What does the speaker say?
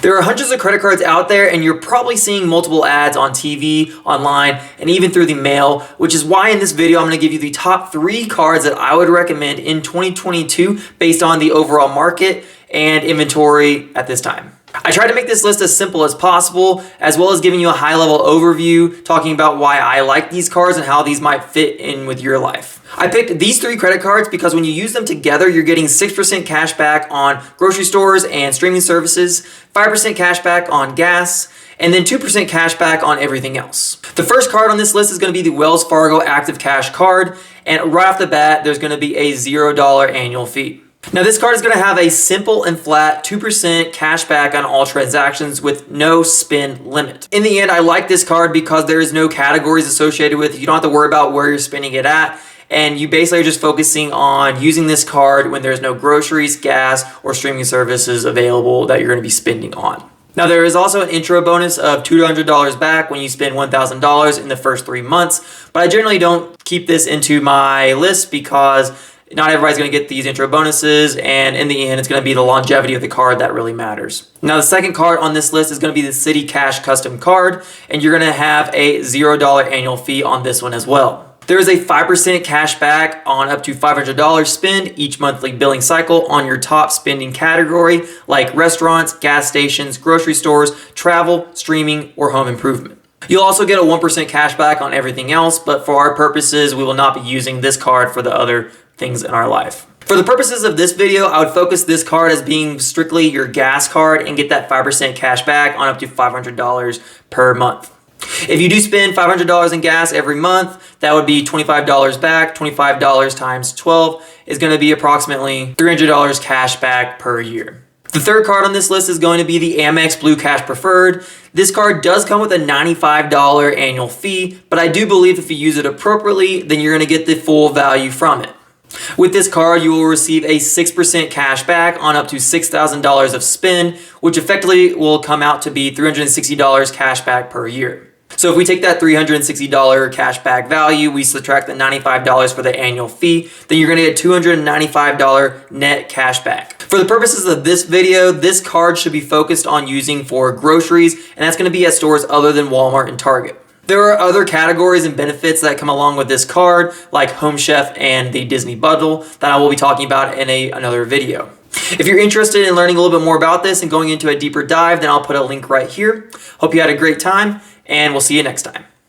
There are hundreds of credit cards out there, and you're probably seeing multiple ads on TV, online, and even through the mail, which is why in this video I'm going to give you the top 3 cards that I would recommend in 2022 based on the overall market and inventory at this time. I tried to make this list as simple as possible, as well as giving you a high-level overview, talking about why I like these cards and how these might fit in with your life. I picked these 3 credit cards because when you use them together, you're getting 6% cash back on grocery stores and streaming services, 5% cash back on gas, and then 2% cash back on everything else. The first card on this list is going to be the Wells Fargo Active Cash card, and right off the bat, there's going to be a $0 annual fee. Now this card is going to have a simple and flat 2% cash back on all transactions with no spend limit. In the end, I like this card because there is no categories associated with it. You don't have to worry about where you're spending it at. And you basically are just focusing on using this card when there's no groceries, gas, or streaming services available that you're going to be spending on. Now there is also an intro bonus of $200 back when you spend $1,000 in the first 3 months. But I generally don't keep this into my list because not everybody's going to get these intro bonuses, and in the end, it's going to be the longevity of the card that really matters. Now, the second card on this list is going to be the City Cash Custom Card, and you're going to have a $0 annual fee on this one as well. There is a 5% cash back on up to $500 spend each monthly billing cycle on your top spending category, like restaurants, gas stations, grocery stores, travel, streaming, or home improvement. You'll also get a 1% cash back on everything else, but for our purposes, we will not be using this card for the other things in our life. For the purposes of this video, I would focus this card as being strictly your gas card and get that 5% cash back on up to $500 per month. If you do spend $500 in gas every month, that would be $25 back. $25 times 12 is going to be approximately $300 cash back per year. The third card on this list is going to be the Amex Blue Cash Preferred. This card does come with a $95 annual fee, but I do believe if you use it appropriately, then you're going to get the full value from it. With this card, you will receive a 6% cash back on up to $6,000 of spend, which effectively will come out to be $360 cash back per year. So if we take that $360 cash back value, we subtract the $95 for the annual fee, then you're going to get $295 net cash back. For the purposes of this video, this card should be focused on using for groceries, and that's going to be at stores other than Walmart and Target. There are other categories and benefits that come along with this card, like Home Chef and the Disney Bundle, that I will be talking about in another video. If you're interested in learning a little bit more about this and going into a deeper dive, then I'll put a link right here. Hope you had a great time, and we'll see you next time.